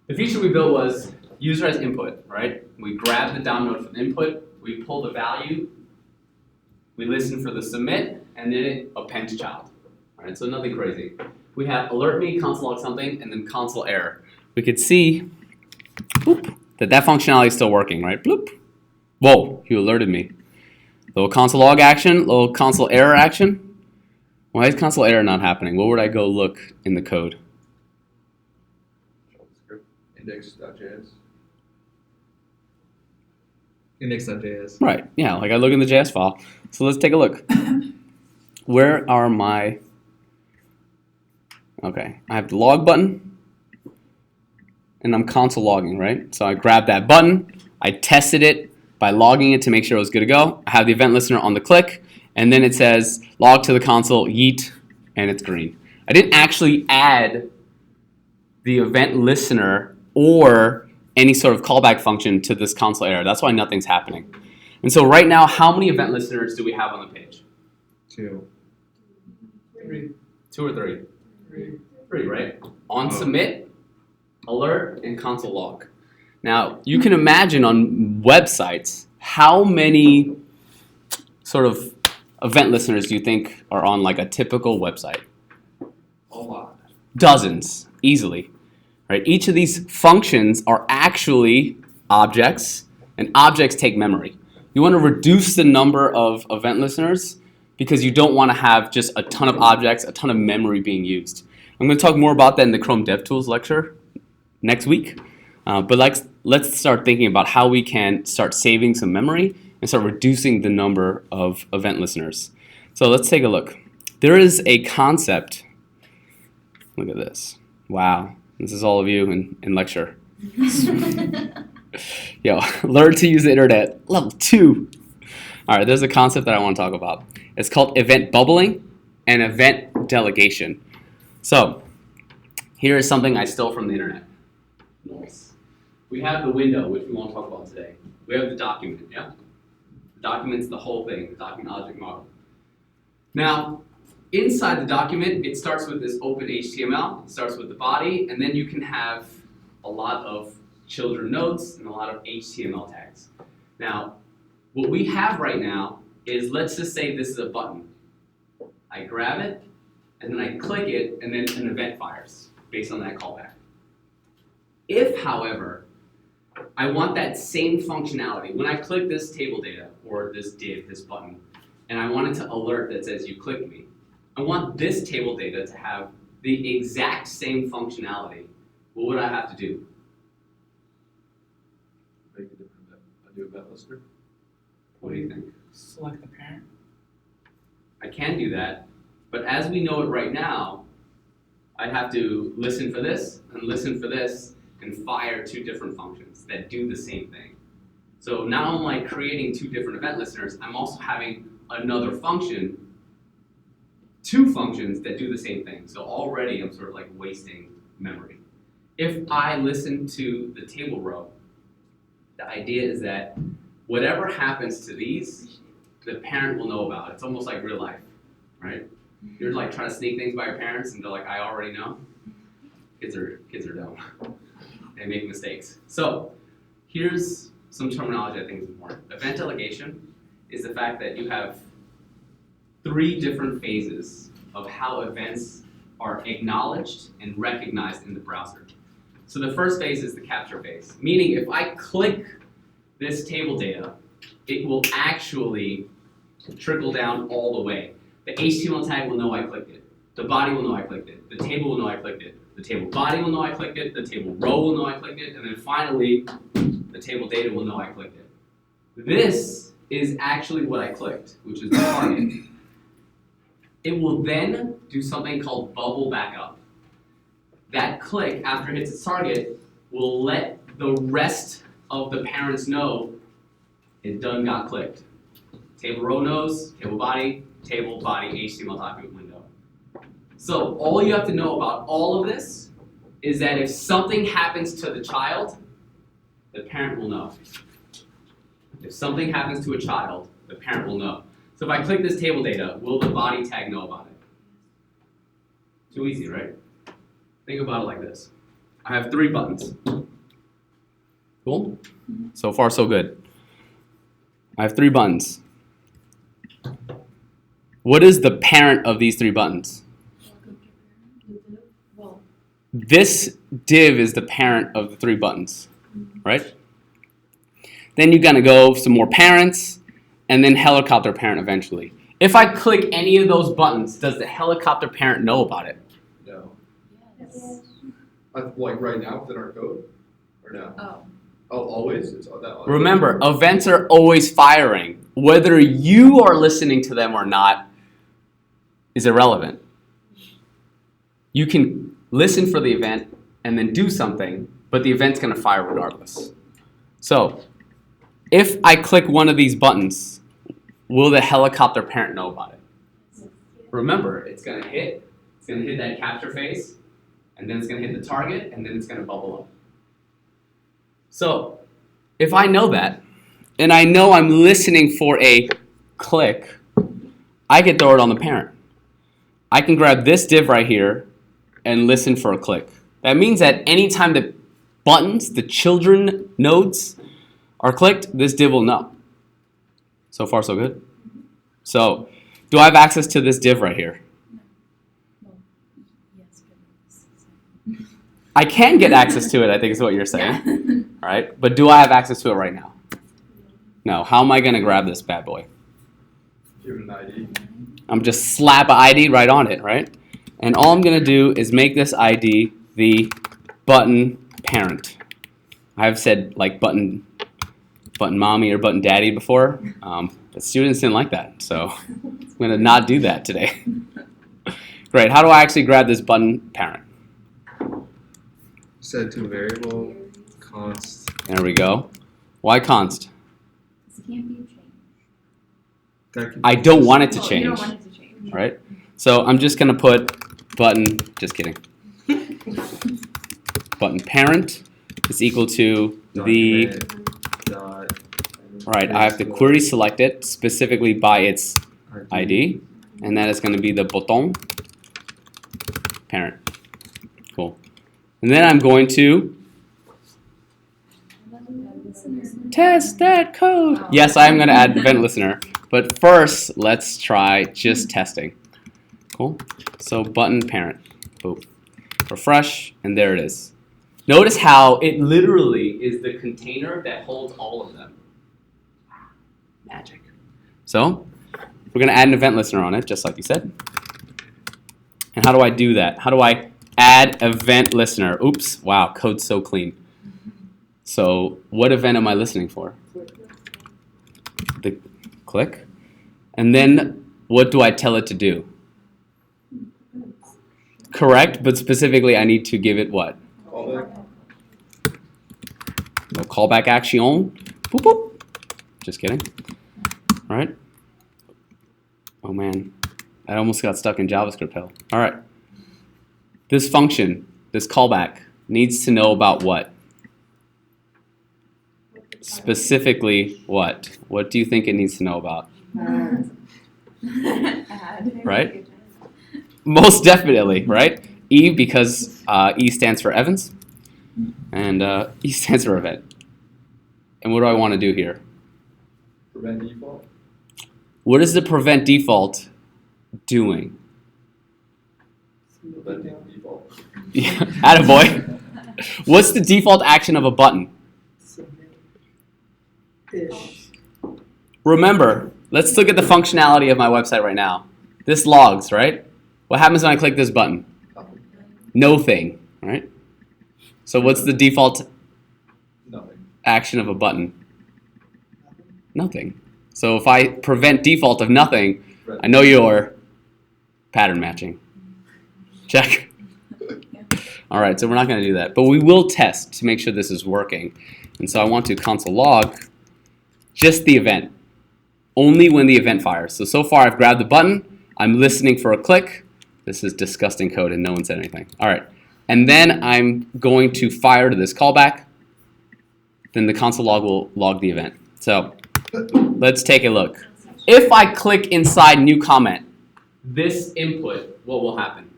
The feature we built was user as input, right? We grab the DOM node from input, we pull the value, we listen for the submit, and then it appends child. All right, so nothing crazy. We have alert me, console log something, and then console error. We could see boop, that functionality is still working, right? Bloop. Whoa, you alerted me. Little console log action, little console error action. Why is console error not happening? Where would I go look in the code? JavaScript, index.js. Index.js. Right, yeah, like I look in the JS file. So let's take a look. Where are my... Okay, I have the log button, and I'm console logging, right? So I grabbed that button, I tested it by logging it to make sure it was good to go. I have the event listener on the click, and then it says log to the console, yeet, and it's green. I didn't actually add the event listener or any sort of callback function to this console error. That's why nothing's happening. And so right now, how many event listeners do we have on the page? 2. 3. 2 or 3? 3. 3, right? On submit, alert, and console log. Now, you can imagine on websites, how many sort of event listeners do you think are on like a typical website? A lot. Dozens, easily. Right? Each of these functions are actually objects, and objects take memory. You want to reduce the number of event listeners because you don't want to have just a ton of objects, a ton of memory being used. I'm going to talk more about that in the Chrome DevTools lecture next week. But let's start thinking about how we can start saving some memory and start reducing the number of event listeners. So let's take a look. There is a concept. Look at this. Wow. This is all of you in lecture. Yo, learn to use the internet. Level 2. All right, there's a concept that I want to talk about. It's called event bubbling and event delegation. So here is something I stole from the internet. Nice. We have the window, which we won't talk about today. We have the document, yeah? The document's the whole thing, the document object model. Now, inside the document, it starts with this open HTML, it starts with the body, and then you can have a lot of children nodes and a lot of HTML tags. Now, what we have right now is, let's just say this is a button. I grab it, and then I click it, and then an event fires based on that callback. If, however, I want that same functionality, when I click this table data, or this div, this button, and I want it to alert that says you clicked me, I want this table data to have the exact same functionality. What would I have to do? Make a new event listener. What do you think? Select the parent. I can do that, but as we know it right now, I'd have to listen for this and listen for this and fire 2 different functions that do the same thing. So not only am I creating 2 different event listeners, I'm also having another function, 2 functions that do the same thing. So already I'm sort of like wasting memory. If I listen to the table row, the idea is that whatever happens to these, the parent will know about. It's almost like real life, right? You're like trying to sneak things by your parents and they're like, I already know. Kids are dumb. They make mistakes. So here's some terminology I think is important. Event delegation is the fact that you have 3 different phases of how events are acknowledged and recognized in the browser. So the first phase is the capture phase, meaning if I click this table data, it will actually trickle down all the way. The HTML tag will know I clicked it. The body will know I clicked it. The table will know I clicked it. The table body will know I clicked it. The table row will know I clicked it. And then finally, the table data will know I clicked it. This is actually what I clicked, which is the target. It will then do something called bubble back up. That click, after it hits its target, will let the rest of the parents know it done got clicked. Table row knows, table body, HTML document window. So all you have to know about all of this is that if something happens to the child, the parent will know. If something happens to a child, the parent will know. So if I click this table data, will the body tag know about it? Too easy, right? Think about it like this. I have 3 buttons. Cool? So far, so good. I have 3 buttons. What is the parent of these 3 buttons? This div is the parent of the 3 buttons, right? Then you're gonna go some more parents, and then helicopter parent eventually. If I click any of those buttons, does the helicopter parent know about it? No. Yes. Like right now within our code? Or no? Oh. Oh, always? It's that. Remember, events are always firing. Whether you are listening to them or not is irrelevant. You can listen for the event and then do something, but the event's gonna fire regardless. So, if I click one of these buttons, will the helicopter parent know about it? Remember, it's gonna hit that capture phase, and then it's gonna hit the target, and then it's gonna bubble up. So, if I know that, and I know I'm listening for a click, I can throw it on the parent. I can grab this div right here and listen for a click. That means that anytime the buttons, the children nodes, are clicked, this div will know. So far, so good? So, do I have access to this div right here? I can get access to it, I think is what you're saying. All right, but do I have access to it right now? No. How am I going to grab this bad boy? Give it an ID. I'm just slap an ID right on it, right? And all I'm going to do is make this ID the button parent. I've said like button mommy or button daddy before. The students didn't like that, so I'm going to not do that today. Great. How do I actually grab this button parent? Set to variable, const. There we go. Why const? This can't be changed. That can I don't want it to Oh, you change, don't want it to change. right? So I'm just going to put button, just kidding. Button parent is equal to the, document dot right, I have to query select it specifically by its ID, and that is going to be the botón parent. Cool. And then I'm going to test that code. Oh. Yes, I am going to add event listener, but first let's try just testing. Cool. So button parent. Boom. Refresh, and there it is. Notice how it literally is the container that holds all of them. Magic. So we're going to add an event listener on it, just like you said. And how do I do that? How do I add event listener? Oops, wow, code's so clean. So what event am I listening for? The click. And then what do I tell it to do? Correct, but specifically I need to give it what? Callback. No callback action. Boop, boop. Just kidding. All right. Oh man, I almost got stuck in JavaScript hell. All right. This function, this callback, needs to know about what? Specifically what? What do you think it needs to know about? Add. Right? Most definitely, right? E because E stands for Evans, and E stands for event. And what do I want to do here? Prevent default. What is the prevent default doing? Preventing default. Yeah, attaboy. What's the default action of a button? Ish. Remember, let's look at the functionality of my website right now. This logs, right? What happens when I click this button? Nothing. No thing, right? So what's the default Nothing. action of a button? Nothing. So if I prevent default of nothing, I know you're pattern matching. Check. All right, so we're not going to do that. But we will test to make sure this is working. And so I want to console log just the event. Only when the event fires. So far I've grabbed the button. I'm listening for a click. This is disgusting code and no one said anything. All right. And then I'm going to fire to this callback. Then the console log will log the event. So let's take a look. If I click inside new comment, this input, what will happen?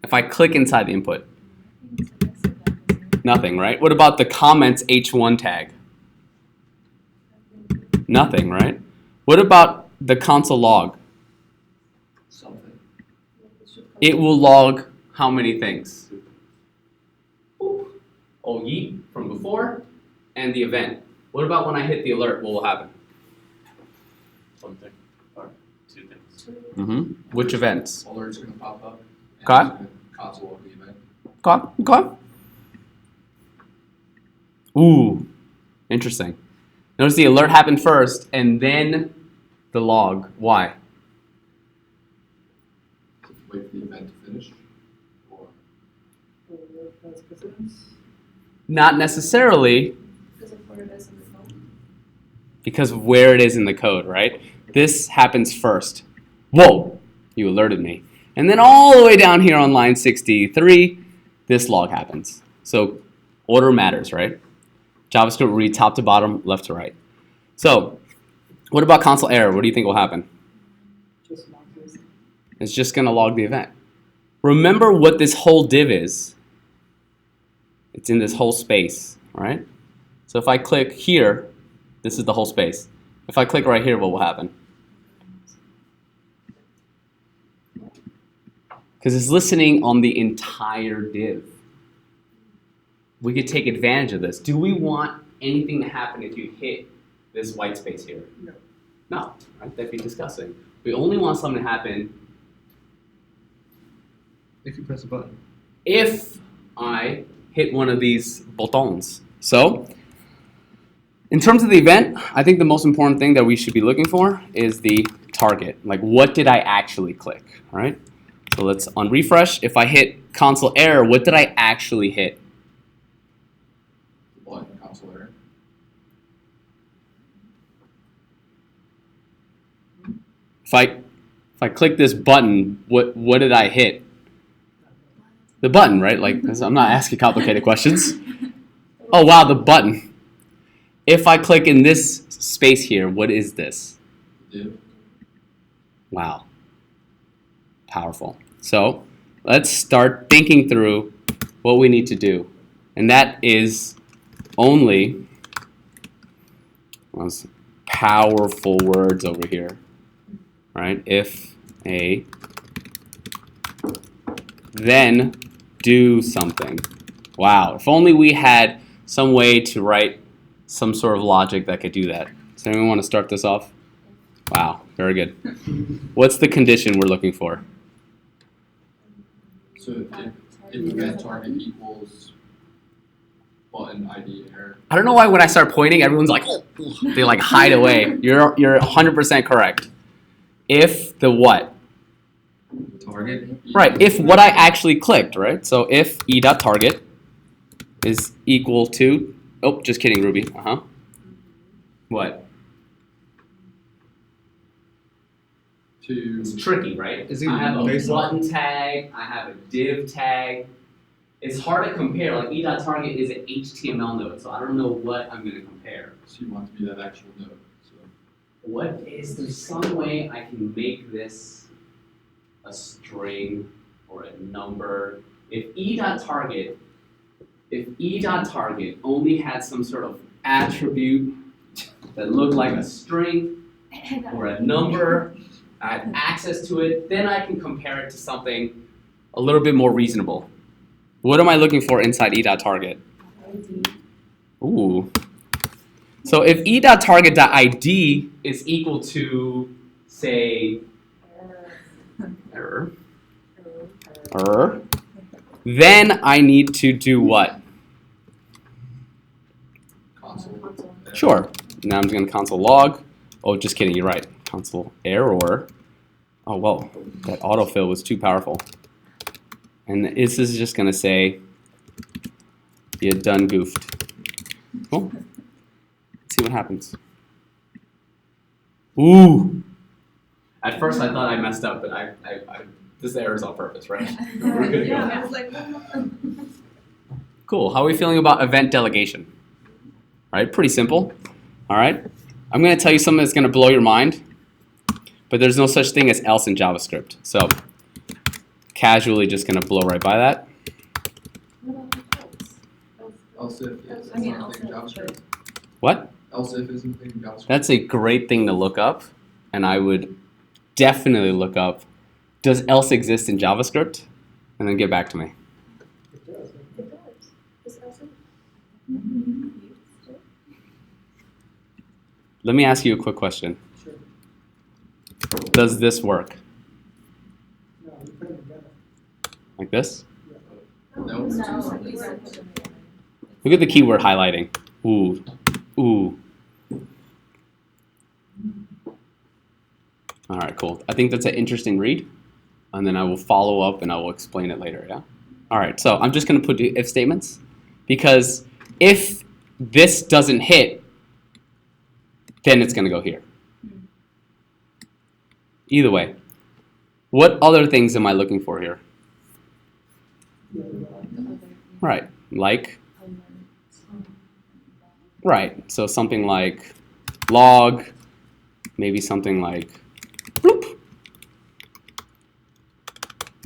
If I click inside the input, Nothing, right? What about the comments H1 tag? Nothing, right? What about the console log? Something. It will log how many things? Boop. Oh, yeet from before and the event. What about when I hit the alert? What will happen? Something or two things. Which events? Alert's gonna pop up. And Okay. it's gonna console log the event. Okay. Ooh, interesting. Notice the alert happened first and then the log. Why? Wait for the event to finish. Or Not necessarily Because of where it is in the phone. because of where it is in the code, right? This happens first. Whoa, you alerted me. And then all the way down here on line 63, this log happens. So order matters, right? JavaScript will read top to bottom, left to right. So what about console error? What do you think will happen? It's just going to log the event. Remember what this whole div is. It's in this whole space, right? So if I click here, this is the whole space. If I click right here, what will happen? Because it's listening on the entire div. We could take advantage of this. Do we want anything to happen if you hit this white space here? No. No, right? That'd be disgusting. We only want something to happen If you press a button. if I hit one of these buttons. So, in terms of the event, I think the most important thing that we should be looking for is the target. Like, what did I actually click, right? So let's on refresh. If I hit console error, what did I actually hit? the button console error. If I click this button, what did I hit? The button, right? Like, I'm not asking complicated questions. Oh wow, the button. If I click in this space here, what is this? Div. Wow. Powerful. So let's start thinking through what we need to do. And that is only those powerful words over here. Right? If a then do something. Wow. If only we had some way to write some sort of logic that could do that. Does anyone want to start this off? Wow. Very good. What's the condition we're looking for? So if event target equals button ID error. I don't know why when I start pointing, everyone's like, they like hide away. You're 100% correct. If the what? Target. Right, if what I actually clicked, right? So if e.target is equal to, oh, just kidding, Ruby. What? To It's tricky, right? Is it I have a based on- button tag, I have a div tag. It's hard to compare. Like e.target is an HTML node, so I don't know what I'm going to compare. so you want to be that actual node. So What is there some way I can make this a string or a number? If e.target only had some sort of attribute that looked like a string or a number, I have access to it, then I can compare it to something a little bit more reasonable. What am I looking for inside e.target? Ooh. So if e.target.id is equal to, say, error, then I need to do what? console. error. Sure. Now I'm just going to console log. Oh, just kidding. You're right. Console error. Oh, well, that autofill was too powerful. And this is just going to say, you done goofed. Cool. Let's see what happens. Ooh. At first I thought I messed up, but this error is on purpose, right? We're good to go. I was like, Cool. How are we feeling about event delegation? All right, pretty simple. All right. I'm going to tell you something that's going to blow your mind, but there's no such thing as else in JavaScript. So casually just going to blow right by that. what about Else if is I mean, not else in if, JavaScript. What? Else if isn't in JavaScript. That's a great thing to look up, and I would definitely look up, does else exist in JavaScript? And then get back to me. It does. Is else if? Let me ask you a quick question. Sure. Does this work? No, you put them together. Like this? No. Look at the keyword highlighting. Ooh. Ooh. All right, cool. I think that's an interesting read. And then I will follow up and I will explain it later, yeah? All right, so I'm just going to put the if statements. Because if this doesn't hit, then it's going to go here. Either way. What other things am I looking for here? Right, like? Right, so something like log, maybe something like bloop.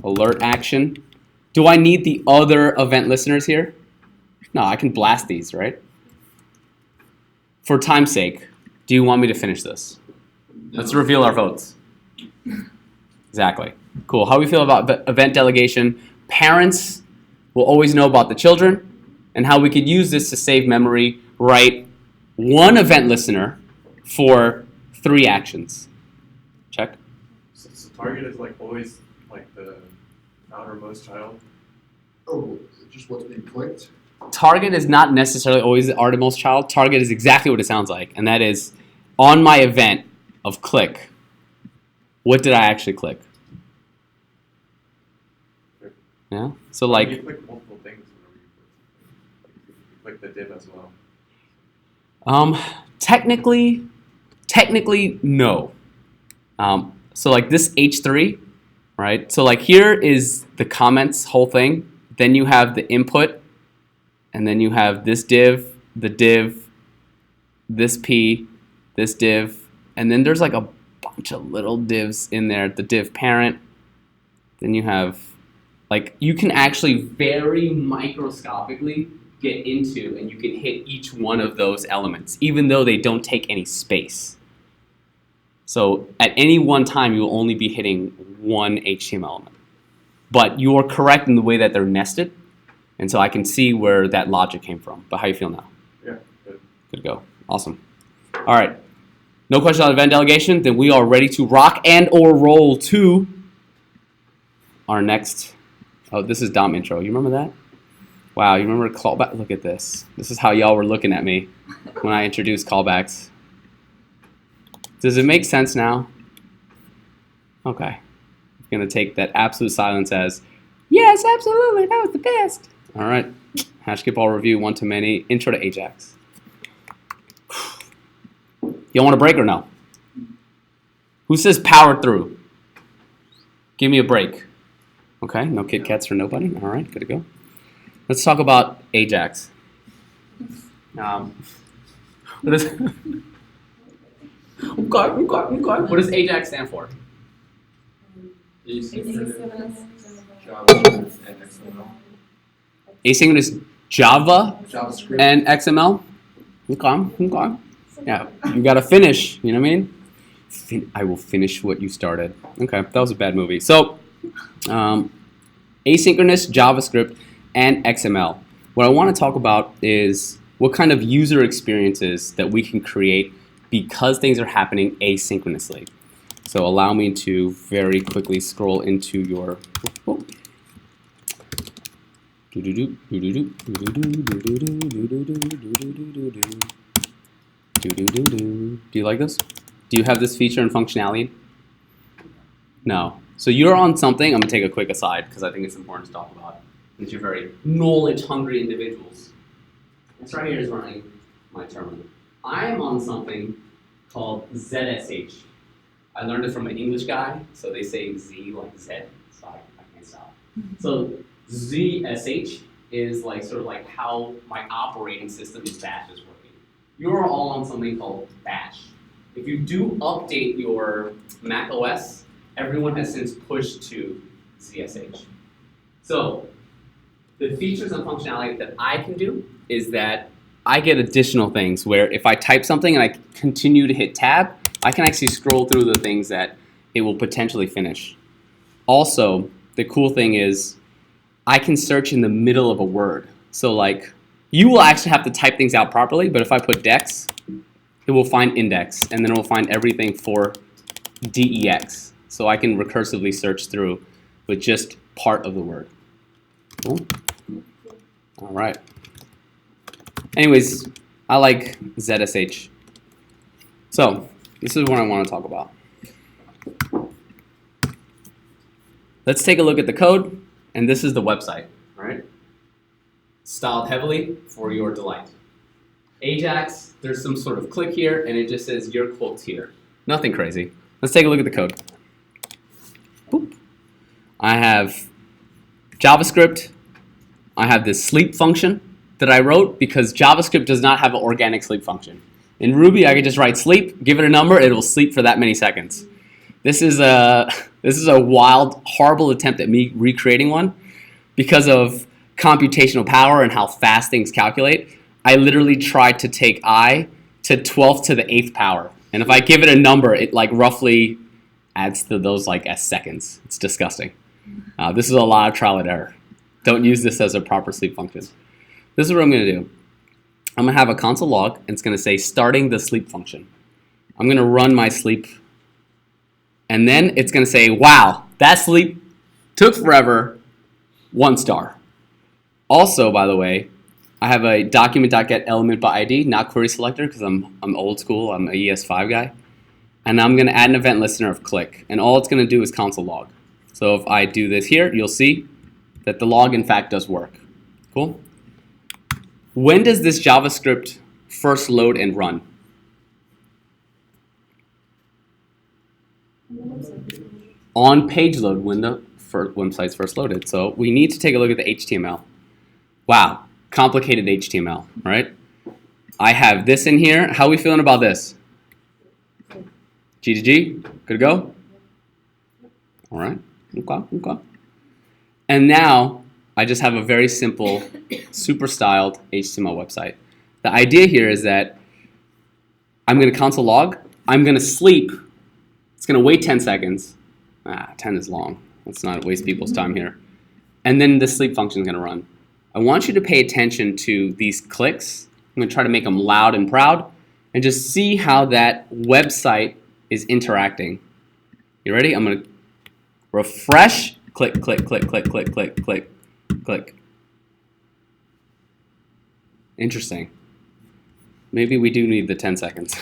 Alert action. Do I need the other event listeners here? No, I can blast these, right? For time's sake, do you want me to finish this? Let's reveal our votes. Exactly. Cool. How do we feel about event delegation? Parents will always know about the children, and how we could use this to save memory, write one event listener for 3 actions. Check. So target is like always like the outermost child. Oh, just what's being clicked? Target is not necessarily always the outermost child. Target is exactly what it sounds like, and that is on my event of click. What did I actually click? Yeah. So You like, click multiple things whenever you click the div as well. technically no. So like this H3, right? So like here is the comments whole thing. Then you have the input, and then you have this div, the div, this p, this div, and then there's like a bunch of little divs in there. The div parent. Then you have, like, you can actually very microscopically get into, and you can hit each one of those elements, even though they don't take any space. So at any one time, you will only be hitting one HTML element. But you are correct in the way that they're nested, and so I can see where that logic came from. But how you feel now? Yeah, good. Good to go. Awesome. All right. No question on event delegation. Then we are ready to rock and or roll to our next. Oh, this is Dom intro. You remember that? Wow, you remember callback? Look at this. This is how y'all were looking at me when I introduced callbacks. Does it make sense now? Okay. I'm going to take that absolute silence as, yes, absolutely, that was the best. All right. Hashkip all review, one to many. Intro to Ajax. You want a break or no? Who says power through? Give me a break. Okay, no Kit Kats for nobody. All right, good to go. Let's talk about Ajax. What is What does Ajax stand for? Asynchronous JavaScript and XML. Asynchronous Java JavaScript. and XML? Okay. Yeah, you gotta finish, you know what I mean? I will finish what you started. Okay, that was a bad movie. So, asynchronous JavaScript and XML. What I want to talk about is what kind of user experiences that we can create because things are happening asynchronously. So allow me to very quickly scroll into your. Do you like this? Do you have this feature and functionality? No. So you're on something. I'm gonna take a quick aside because I think it's important to talk about. Since you're very knowledge-hungry individuals. This right here is running my terminal. I am on something called ZSH. I learned it from an English guy, so they say Z like Z, so I can't stop. So ZSH is like sort of like how my operating system in Bash is working. You're all on something called Bash. If you do update your Mac OS, everyone has since pushed to ZSH. So the features and functionality that I can do is that I get additional things where if I type something and I continue to hit tab, I can actually scroll through the things that it will potentially finish. Also, the cool thing is I can search in the middle of a word. So like, you will actually have to type things out properly, but if I put dex, it will find index, and then it will find everything for dex. So I can recursively search through with just part of the word. Cool? All right. Anyways, I like ZSH. So this is what I want to talk about. Let's take a look at the code, and this is the website, all right? Styled heavily for your delight. Ajax, there's some sort of click here, and it just says your quotes here. Nothing crazy. Let's take a look at the code. Boop. I have JavaScript. I have this sleep function that I wrote because JavaScript does not have an organic sleep function. In Ruby, I could just write sleep, give it a number, it will sleep for that many seconds. This is a wild, horrible attempt at me recreating one because of computational power and how fast things calculate. I literally tried to take I to 12th to the 8th power. And if I give it a number, it like roughly adds to those like as seconds. It's disgusting. This is a lot of trial and error. Don't use this as a proper sleep function. This is what I'm going to do. I'm going to have a console log, and it's going to say starting the sleep function. I'm going to run my sleep, and then it's going to say, wow, that sleep took forever, 1 star. Also, by the way, I have a document.get element by ID, not query selector, because I'm old school. I'm a ES5 guy. And I'm going to add an event listener of click. And all it's going to do is console log. So if I do this here, you'll see that the log, in fact, does work. Cool? When does this JavaScript first load and run? On page load when the website's first loaded. So we need to take a look at the HTML. Wow, complicated HTML, right? I have this in here. How are we feeling about this? G to G, good to go? All right, okay. And now I just have a very simple, super styled HTML website. The idea here is that I'm going to console log. I'm going to sleep. It's going to wait 10 seconds. 10 is long. Let's not waste people's time here. And then the sleep function is going to run. I want you to pay attention to these clicks. I'm going to try to make them loud and proud and just see how that website is interacting. You ready? I'm going to refresh. Click, click, click, click, click, click, click, click. Interesting. Maybe we do need the 10 seconds.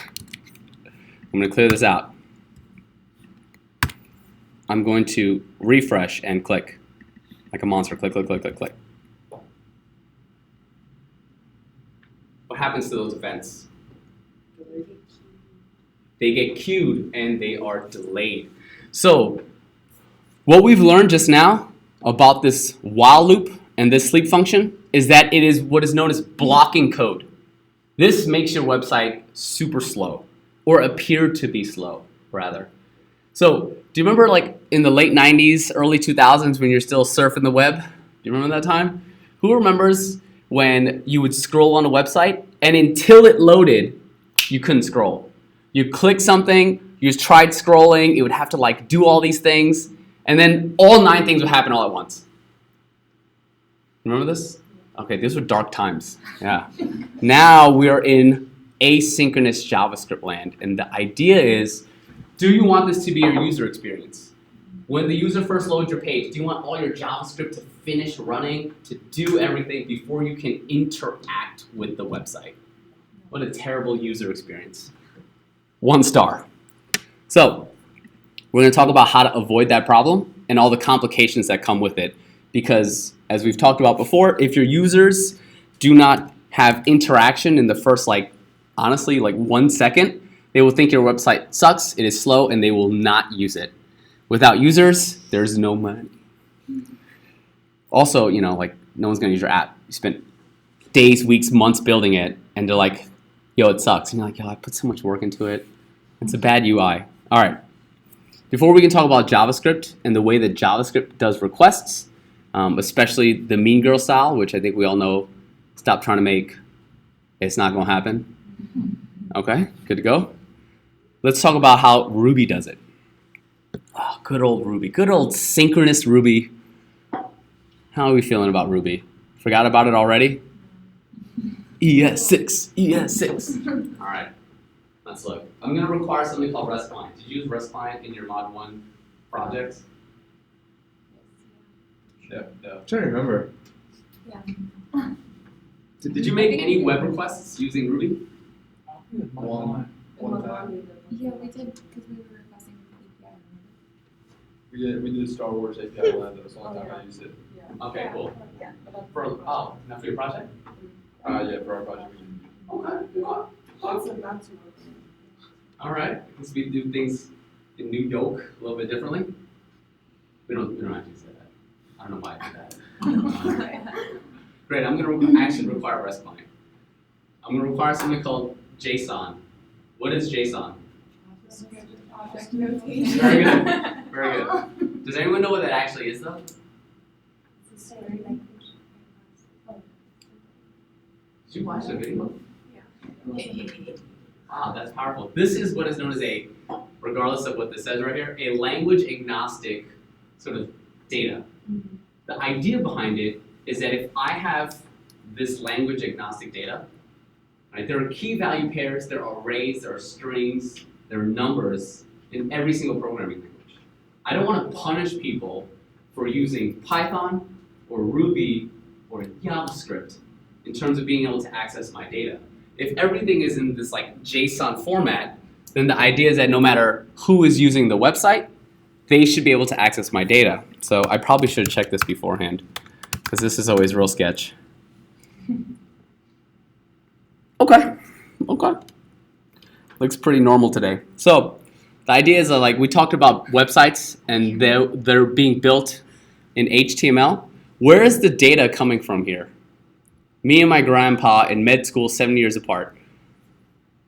I'm going to clear this out. I'm going to refresh and click like a monster. Click, click, click, click, click. What happens to those events? They get queued and they are delayed. So what we've learned just now about this while loop and this sleep function is that it is what is known as blocking code. This makes your website super slow, or appear to be slow, rather. So do you remember like in the late 90s, early 2000s when you're still surfing the web? Do you remember that time? Who remembers when you would scroll on a website and until it loaded, you couldn't scroll? You click something, you just tried scrolling, it would have to like do all these things, and then all 9 things would happen all at once. Remember this? Okay, these were dark times. Yeah. Now we are in asynchronous JavaScript land, and the idea is, do you want this to be your user experience? When the user first loads your page, do you want all your JavaScript to finish running, to do everything before you can interact with the website? What a terrible user experience. 1 star. So we're going to talk about how to avoid that problem and all the complications that come with it. Because as we've talked about before, if your users do not have interaction in the first, honestly, 1 second, they will think your website sucks, it is slow, and they will not use it. Without users, there's no money. Also, no one's going to use your app. You spent days, weeks, months building it, and they're like, yo, it sucks. And you're like, yo, I put so much work into it. It's a bad UI. All right. Before we can talk about JavaScript and the way that JavaScript does requests, especially the mean girl style, which I think we all know, stop trying to make, it's not gonna happen. Okay, good to go. Let's talk about how Ruby does it. Oh, good old Ruby, good old synchronous Ruby. How are we feeling about Ruby? Forgot about it already? ES6, ES6. All right, let's look. I'm gonna require something called REST client. Did you use REST client in your mod 1 projects? Yeah. I'm trying to remember. Did you make any web requests using Ruby? One time. Yeah, we did, because we were requesting the API. We did a Star Wars API land. That was the only time I used it. Okay, cool. Yeah. Not for your project? Yeah, for our project. We didn't. Okay. Also not to. All right. Because we do things in New York a little bit differently. We don't actually say that. I don't know why I did that. Great. I'm gonna actually require a REST client. I'm gonna require something called JSON. What is JSON? Object notation. Very good. Very good. Does anyone know what that actually is, though? It's a story language. Did you watch the video? Yeah. Wow, that's powerful. This is what is known as a, regardless of what this says right here, a language agnostic sort of data. The idea behind it is that if I have this language agnostic data, right, there are key value pairs, there are arrays, there are strings, there are numbers in every single programming language. I don't want to punish people for using Python or Ruby or JavaScript in terms of being able to access my data. If everything is in this like JSON format, then the idea is that no matter who is using the website, they should be able to access my data. So I probably should have checked this beforehand, because this is always real sketch. Okay. Looks pretty normal today. So the idea is that, like, we talked about websites and they're being built in HTML. Where is the data coming from here? Me and my grandpa in med school 7 years apart.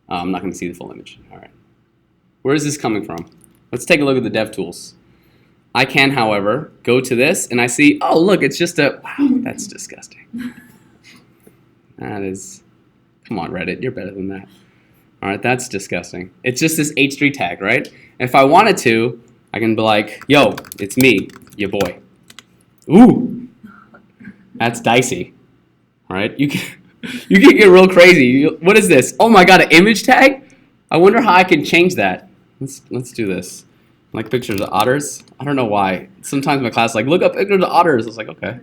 I'm not going to see the full image. All right. Where is this coming from? Let's take a look at the dev tools. I can, however, go to this and I see, oh, look, it's just a, wow, that's disgusting. That is, come on, Reddit, you're better than that. All right, that's disgusting. It's just this H3 tag, right? And if I wanted to, I can be like, yo, it's me, your boy. Ooh, that's dicey. All right, you can get real crazy. What is this? Oh my God, an image tag? I wonder how I can change that. Let's do this. Like pictures of otters. I don't know why. Sometimes my class is like, look up pictures of otters. I was like, okay,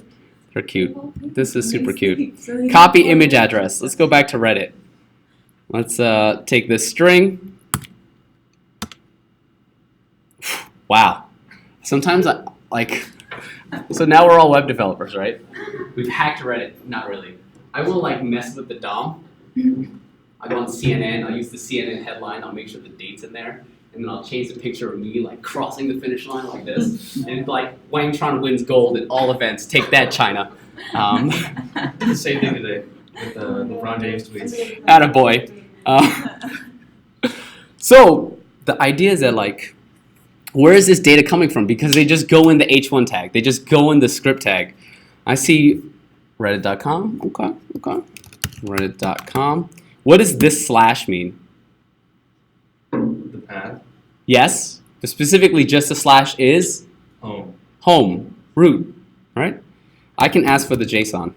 they're cute. This is super cute. Copy image address. Let's go back to Reddit. Let's take this string. Wow. Sometimes I like. So now we're all web developers, right? We've hacked Reddit. Not really. I will like mess with the DOM. I go on CNN. I'll use the CNN headline. I'll make sure the date's in there. And then I'll change the picture of me like crossing the finish line like this. And like Wang Tran wins gold at all events. Take that, China. Did the same thing today with the LeBron James tweets. Attaboy. So the idea is that like, where is this data coming from? Because they just go in the H1 tag. They just go in the script tag. I see reddit.com. Okay. Reddit.com. What does this slash mean? The path. Yes, but specifically just the slash is home, root, right? I can ask for the JSON.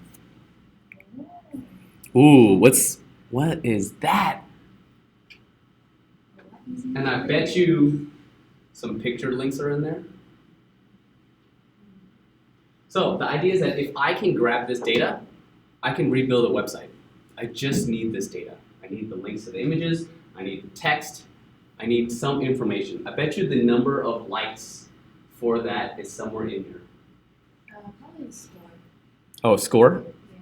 Ooh, what is that? And I bet you some picture links are in there. So the idea is that if I can grab this data, I can rebuild a website. I just need this data. I need the links to the images, I need the text, I need some information. I bet you the number of likes for that is somewhere in here. Probably a score. Oh, score? Yeah.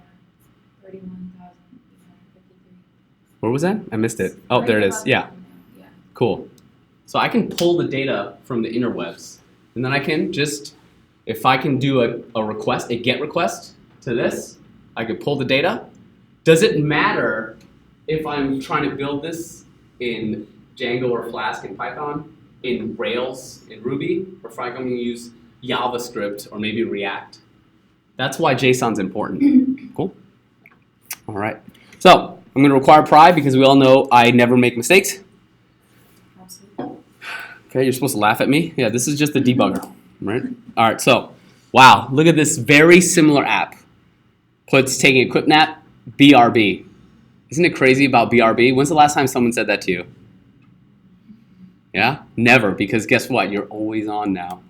31,853. Where was that? I missed it. Oh, there it is. Yeah, Yeah. cool. So I can pull the data from the interwebs, and then I can just, if I can do a request, a GET request to this, I could pull the data. Does it matter if I'm trying to build this in Django or Flask in Python, in Rails in Ruby, or if I'm going to use JavaScript or maybe React? That's why JSON's important. Cool. All right. So I'm going to require pride because we all know I never make mistakes. Absolutely. Okay, you're supposed to laugh at me. Yeah, this is just the debugger, right? All right, so, wow, look at this very similar app. Puts taking a quick nap, BRB. Isn't it crazy about BRB? When's the last time someone said that to you? Yeah? Never, because guess what? You're always on now.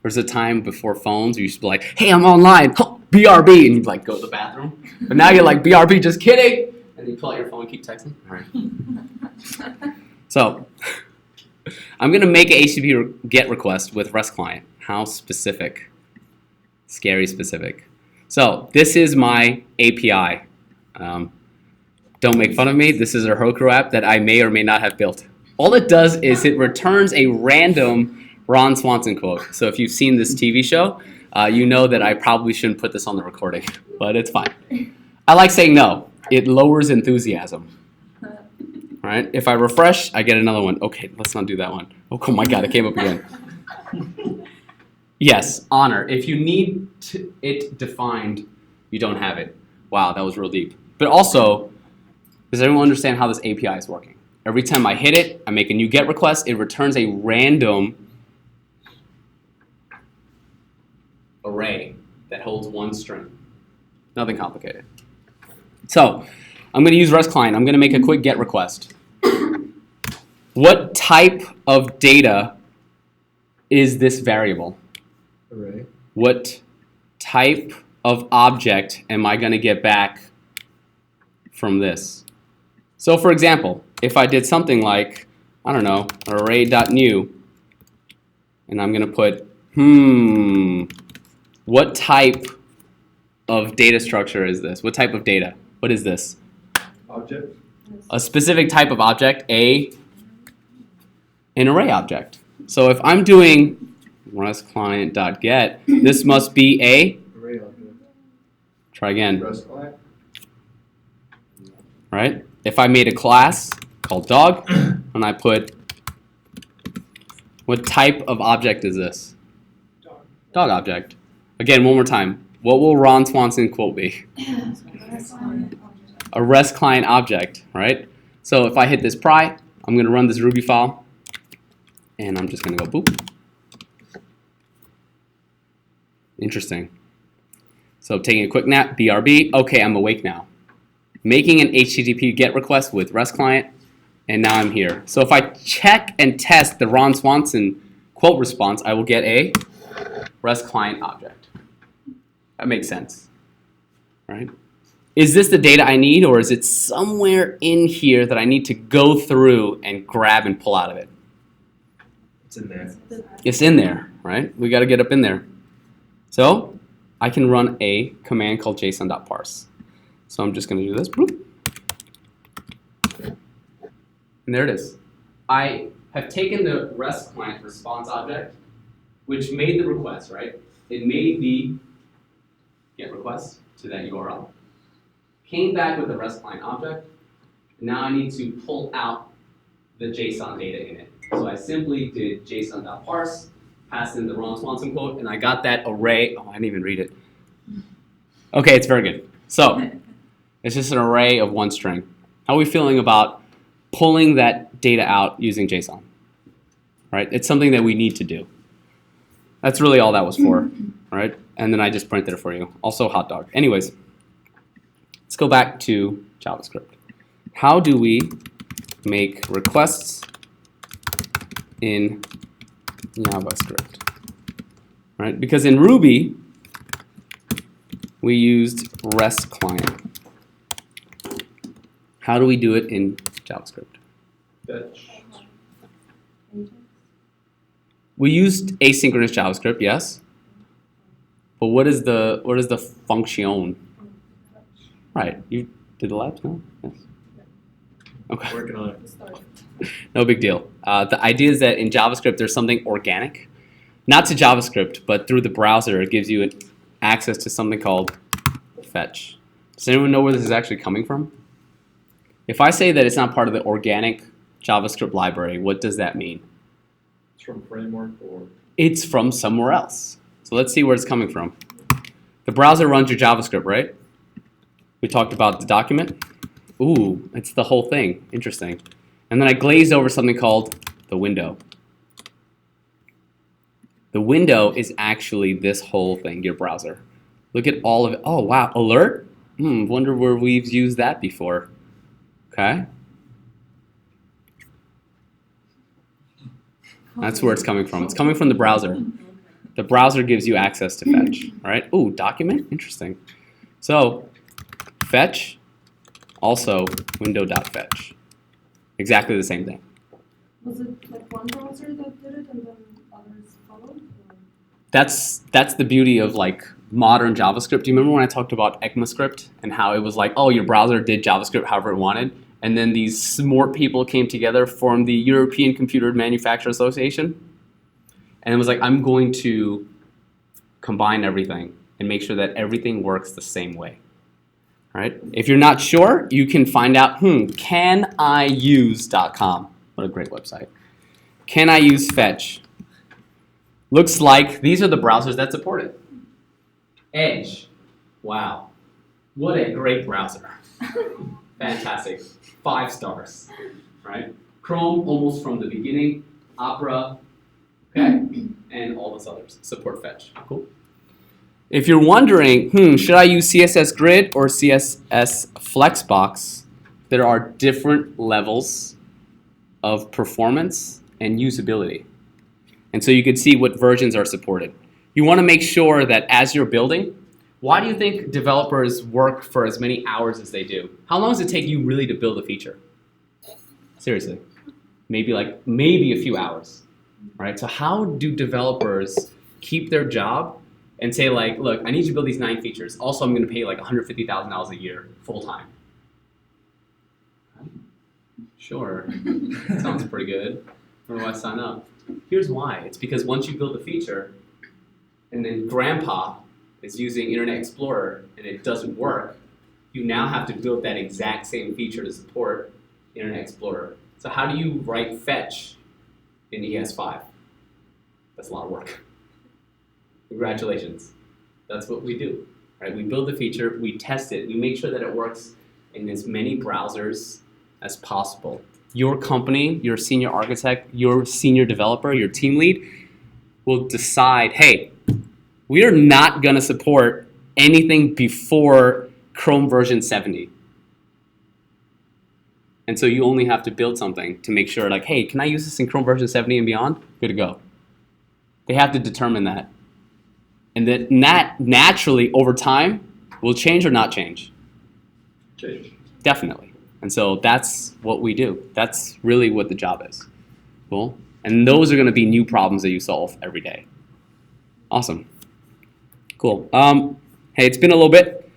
There's a time before phones where you used to be like, hey, I'm online, BRB, and you'd like go to the bathroom. But now you're like, BRB, just kidding. And you pull out your phone and keep texting. All right. So, I'm going to make an HTTP GET request with REST client. How specific? Scary specific. So this is my API. Don't make fun of me. This is a Heroku app that I may or may not have built. All it does is it returns a random Ron Swanson quote. So if you've seen this TV show, you know that I probably shouldn't put this on the recording, but it's fine. I like saying no. It lowers enthusiasm. Right? If I refresh, I get another one. Okay, let's not do that one. Oh my God, it came up again. Yes, honor. If you need it defined, you don't have it. Wow, that was real deep. But also, does everyone understand how this API is working? Every time I hit it, I make a new GET request, it returns a random array that holds one string. Nothing complicated. So, I'm going to use REST client. I'm going to make a quick GET request. What type of data is this variable? Array. What type of object am I going to get back from this? So for example, if I did something like, I don't know, array.new, and I'm going to put, what type of data structure is this? What type of data? What is this? Object. A specific type of object, an array object. So if I'm doing REST client.get, this must be a, Array object. try again, REST client. right? If I made a class called dog, and I put, what type of object is this? Dog object. Again, one more time. What will Ron Swanson quote be? A REST client object, right? So if I hit this pry, I'm going to run this Ruby file, and I'm just going to go boop. Interesting. So taking a quick nap, BRB. Okay, I'm awake now. Making an HTTP GET request with REST client, and now I'm here. So if I check and test the Ron Swanson quote response, I will get a REST client object. That makes sense, right? Is this the data I need, or is it somewhere in here that I need to go through and grab and pull out of it? It's in there. It's in there, right? We got to get up in there. So I can run a command called json.parse. So I'm just going to do this. Bloop. And there it is. I have taken the REST client response object, which made the request, right? It made the GET request to that URL. Came back with the REST client object. And now I need to pull out the JSON data in it. So I simply did json.parse, passed in the Ron Swanson quote, and I got that array. Oh, I didn't even read it. Okay, it's very good. So it's just an array of one string. How are we feeling about pulling that data out using JSON? Right? It's something that we need to do. That's really all that was for, right? And then I just printed it for you. Also hot dog. Anyways, let's go back to JavaScript. How do we make requests in JavaScript? Right? Because in Ruby, we used REST client. How do we do it in JavaScript? Fetch. We used asynchronous JavaScript, yes. But what is the function? Right. You did the labs? No? Yes. Okay. Working on it. No big deal. The idea is that in JavaScript there's something organic. Not to JavaScript, but through the browser it gives you access to something called fetch. Does anyone know where this is actually coming from? If I say that it's not part of the organic JavaScript library, what does that mean? It's from framework or It's from somewhere else. So let's see where it's coming from. The browser runs your JavaScript, right? We talked about the document. Ooh, it's the whole thing. Interesting. And then I glazed over something called the window. The window is actually this whole thing, your browser. Look at all of it. Oh, wow. Alert? Wonder where we've used that before. Okay. That's where it's coming from. It's coming from the browser. The browser gives you access to fetch, right? Ooh, document? Interesting. So, fetch, also window.fetch. Exactly the same thing. Was it like one browser that did it and then others followed? Or? That's the beauty of like modern JavaScript. Do you remember when I talked about ECMAScript and how it was like, oh, your browser did JavaScript however it wanted, and then these smart people came together, formed the European Computer Manufacturers Association, and it was like, I'm going to combine everything and make sure that everything works the same way. Right? If you're not sure, you can find out, caniuse.com. What a great website. Can I use fetch? Looks like these are the browsers that support it. Edge. Wow. What a great browser. Fantastic. 5 stars. Right? Chrome almost from the beginning. Opera. Okay? And all those others support fetch. Cool. If you're wondering, should I use CSS Grid or CSS Flexbox? There are different levels of performance and usability. And so you can see what versions are supported. You want to make sure that as you're building, why do you think developers work for as many hours as they do? How long does it take you really to build a feature? Seriously. Maybe a few hours. Right? So how do developers keep their job and say like, look, I need you to build these 9 features. Also, I'm going to pay you like $150,000 a year full time. Sure, sounds pretty good. Where do I sign up? Here's why. It's because once you build a feature, and then Grandpa is using Internet Explorer and it doesn't work, you now have to build that exact same feature to support Internet Explorer. So how do you write fetch in ES5? That's a lot of work. Congratulations. That's what we do. Right? We build the feature, we test it, we make sure that it works in as many browsers as possible. Your company, your senior architect, your senior developer, your team lead will decide, hey, we are not going to support anything before Chrome version 70. And so you only have to build something to make sure, like, hey, can I use this in Chrome version 70 and beyond? Good to go. They have to determine that. And then that naturally, over time, will change or not change. Change. Definitely. And so that's what we do. That's really what the job is. Cool? And those are going to be new problems that you solve every day. Awesome. Cool. Hey, it's been a little bit.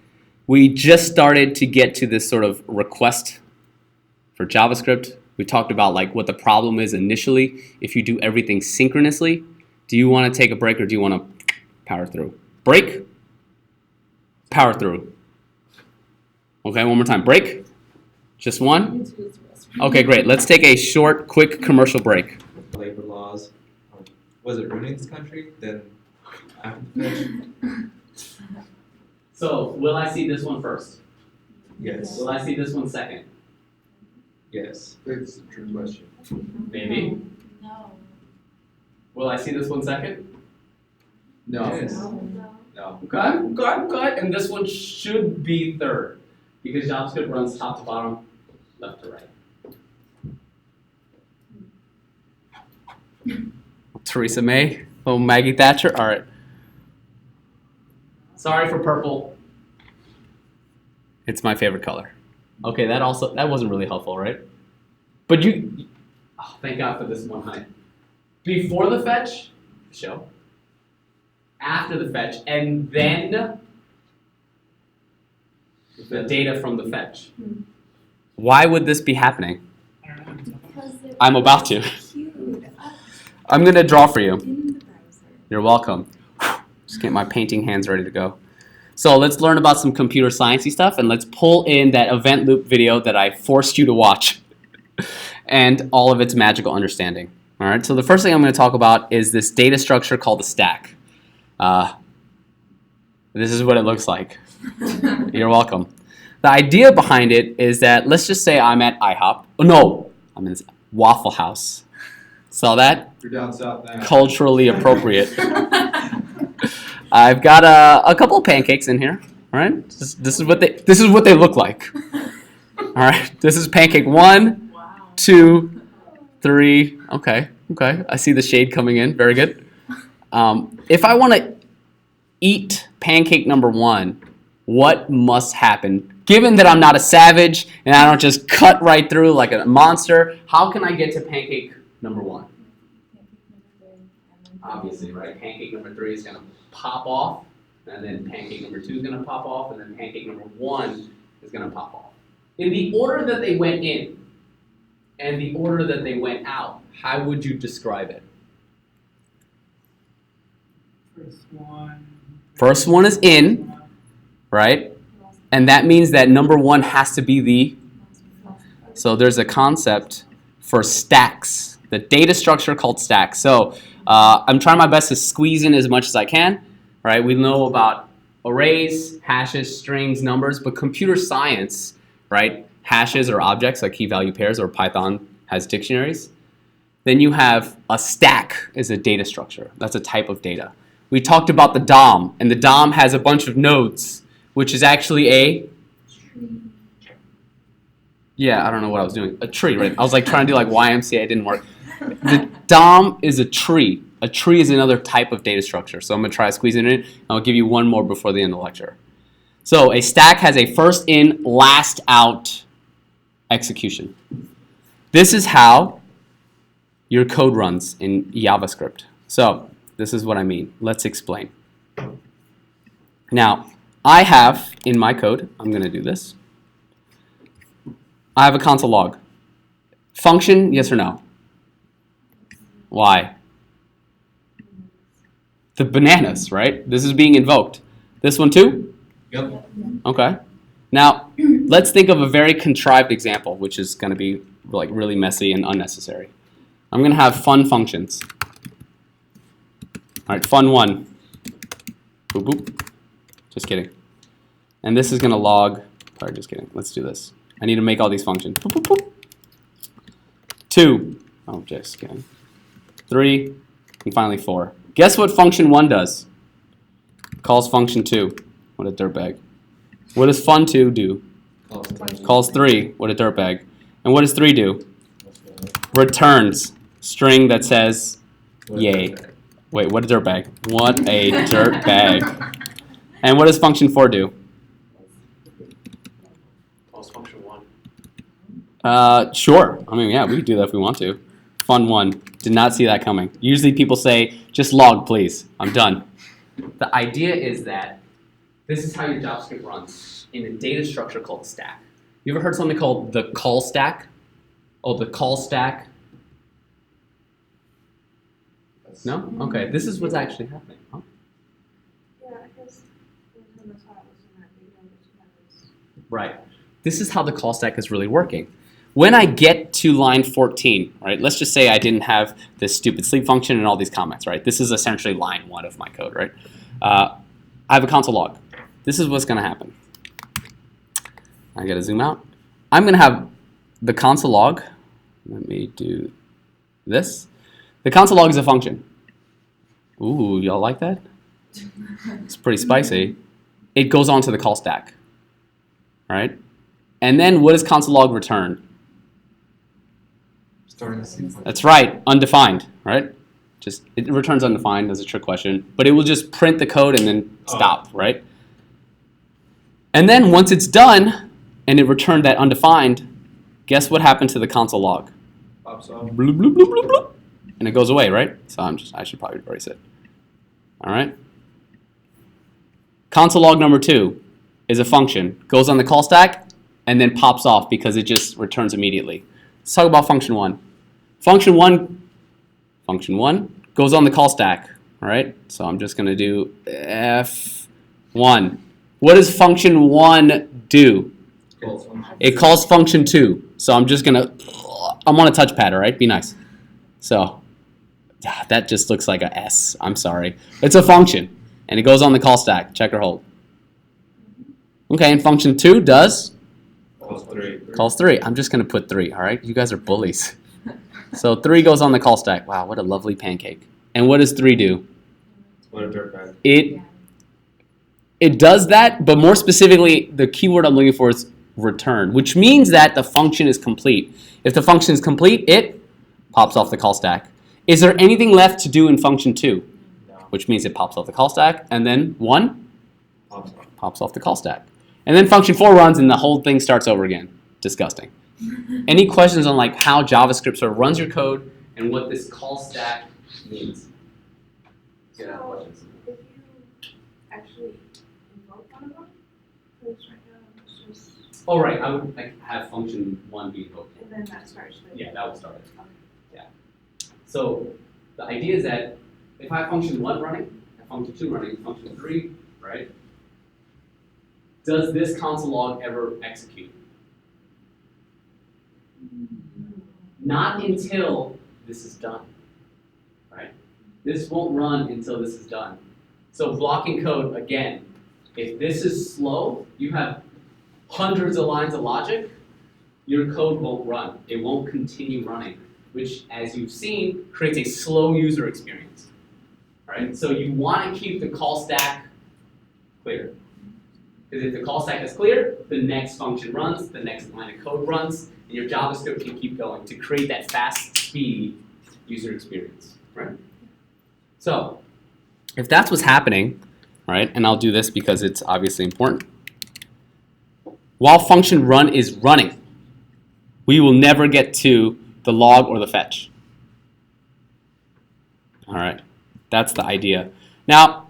We just started to get to this sort of request for JavaScript. We talked about like what the problem is initially. If you do everything synchronously, do you want to take a break or do you want to power through? Break, power through. Okay, one more time. Break. Just one? Okay, great. Let's take a short, quick commercial break. Labor laws. Was it ruining this country? Then after the fetch? So, will I see this one first? Yes. Will I see this one second? Yes. It's a true question. Maybe. No. Will I see this one second? No. Yes. No. Okay. And this one should be third because JavaScript runs top to bottom, left to right. Theresa May, oh Maggie Thatcher. All right. Sorry for purple. It's my favorite color. Okay, that wasn't really helpful, right? But thank God for this one line. Before the fetch, show. After the fetch, and then the data from the fetch. Why would this be happening? I'm about to. I'm going to draw for you. You're welcome. Just get my painting hands ready to go. So let's learn about some computer sciencey stuff, and let's pull in that event loop video that I forced you to watch and all of its magical understanding. All right, so the first thing I'm going to talk about is this data structure called the stack. This is what it looks like. You're welcome. The idea behind it is that, let's just say I'm at IHOP. Oh, no, I'm in Waffle House. Saw that? You're down south now. Culturally appropriate. I've got a couple of pancakes in here. All right, this is what they look like. All right, this is pancake 1, 2, 3. Okay. I see the shade coming in. Very good. If I want to eat pancake number 1, what must happen? Given that I'm not a savage and I don't just cut right through like a monster, how can I get to pancake number 1? Obviously, right? Pancake number 3 is going to pop off, and then pancake number 2 is going to pop off, and then pancake number 1 is going to pop off. In the order that they went in and the order that they went out, how would you describe it? First one is in, right? And that means that number 1 has to be the, so there's a concept for stacks, the data structure called stacks. So I'm trying my best to squeeze in as much as I can, right? We know about arrays, hashes, strings, numbers, but computer science, right? Hashes or objects like key value pairs, or Python has dictionaries. Then you have a stack is a data structure. That's a type of data. We talked about the DOM, and the DOM has a bunch of nodes, which is actually a I don't know what I was doing. A tree, right? I was like trying to do like YMCA, it didn't work. The DOM is a tree. A tree is another type of data structure. So I'm going to try squeezing it in. I'll give you one more before the end of the lecture. So a stack has a first in, last out execution. This is how your code runs in JavaScript. So this is what I mean. Let's explain. Now, I have in my code, I'm going to do this. I have a console log. Function, yes or no? Why? The bananas, right? This is being invoked. This one too? Yep. Okay. Now, let's think of a very contrived example, which is going to be like really messy and unnecessary. I'm going to have fun functions. All right, fun 1. Boop, boop. Just kidding. And this is going to log. Sorry, just kidding. Let's do this. I need to make all these functions. Boop, boop, boop. 2. Oh, just kidding. 3. And finally 4. Guess what function 1 does? Calls function 2. What a dirtbag. What does fun2 do? Calls 3. What a dirtbag. And what does 3 do? Returns string that says yay. Wait, what a dirtbag. What a dirtbag. And what does function 4 do? Calls function 1. Sure. I mean, yeah, we could do that if we want to. Fun 1. Did not see that coming. Usually people say, just log, please. I'm done. The idea is that this is how your JavaScript runs in a data structure called stack. You ever heard something called the call stack? Oh, the call stack? No? Okay, this is what's actually happening. Huh? Yeah, I guess when I saw it was in that video that you had was Right. This is how the call stack is really working. When I get to line 14, right, let's just say I didn't have this stupid sleep function and all these comments, right? This is essentially line 1 of my code, right? I have a console log. This is what's going to happen. I got to zoom out. I'm going to have the console log. Let me do this. The console log is a function. Ooh, y'all like that? It's pretty spicy. It goes on to the call stack, right? And then what does console log return? Starting to see. That's right, undefined, right? Just it returns undefined as a trick question, but it will just print the code and then stop, right? And then once it's done and it returned that undefined, guess what happened to the console log? Pops up. Bloop, bloop, bloop, bloop, bloop. And it goes away, right? So I should probably erase it. All right. Console log number 2 is a function, goes on the call stack, and then pops off because it just returns immediately. Let's talk about function 1. Function 1 goes on the call stack, all right? So I'm just going to do F1. What does function 1 do? It calls function 2. So I'm on a touchpad, all right? Be nice. So that just looks like a S. I'm sorry. It's a function, and it goes on the call stack. Check or hold. Okay, and function 2 does Calls 3. calls 3. I'm just going to put 3, all right? You guys are bullies. So 3 goes on the call stack. Wow, what a lovely pancake. And what does 3 do? What a dirtbag. It does that, but more specifically, the keyword I'm looking for is return, which means that the function is complete. If the function is complete, it pops off the call stack. Is there anything left to do in function 2? No. Which means it pops off the call stack, and then 1 Pops off. pops off the call stack. And then function 4 runs, and the whole thing starts over again. Disgusting. Any questions on like how JavaScript sort of runs your code and what this call stack means? Yeah, So, questions. if you actually invoke one of them, because right now it's just, Oh, right. I would like have function 1 be invoked. and then that starts the. Yeah, that would start it. Okay. So the idea is that if I have function 1 running, and function 2 running, function 3, right? Does this console log ever execute? Not until this is done, right? This won't run until this is done. So blocking code, again, if this is slow, you have hundreds of lines of logic, your code won't run. It won't continue running, which, as you've seen, creates a slow user experience, right? So you want to keep the call stack clear. Because if the call stack is clear, the next function runs, the next line of code runs, and your JavaScript can keep going to create that fast, speedy user experience, right? So, if that's what's happening, right, and I'll do this because it's obviously important. While function run is running, we will never get to the log or the fetch. All right, that's the idea. Now,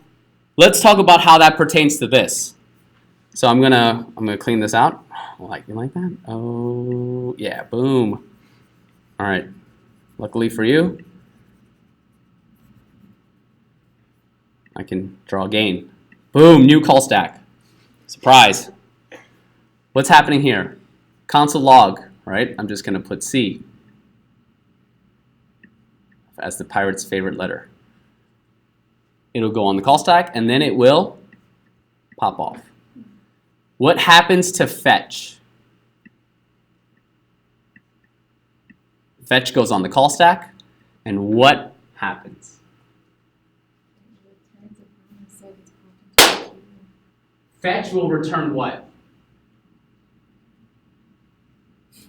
let's talk about how that pertains to this. So I'm gonna clean this out. You like that? Oh yeah, boom. All right. Luckily for you, I can draw gain. Boom, new call stack. Surprise. What's happening here? Console log, right? I'm just gonna put C as the pirate's favorite letter. It'll go on the call stack and then it will pop off. What happens to fetch? Fetch goes on the call stack, and what happens? Fetch will return what?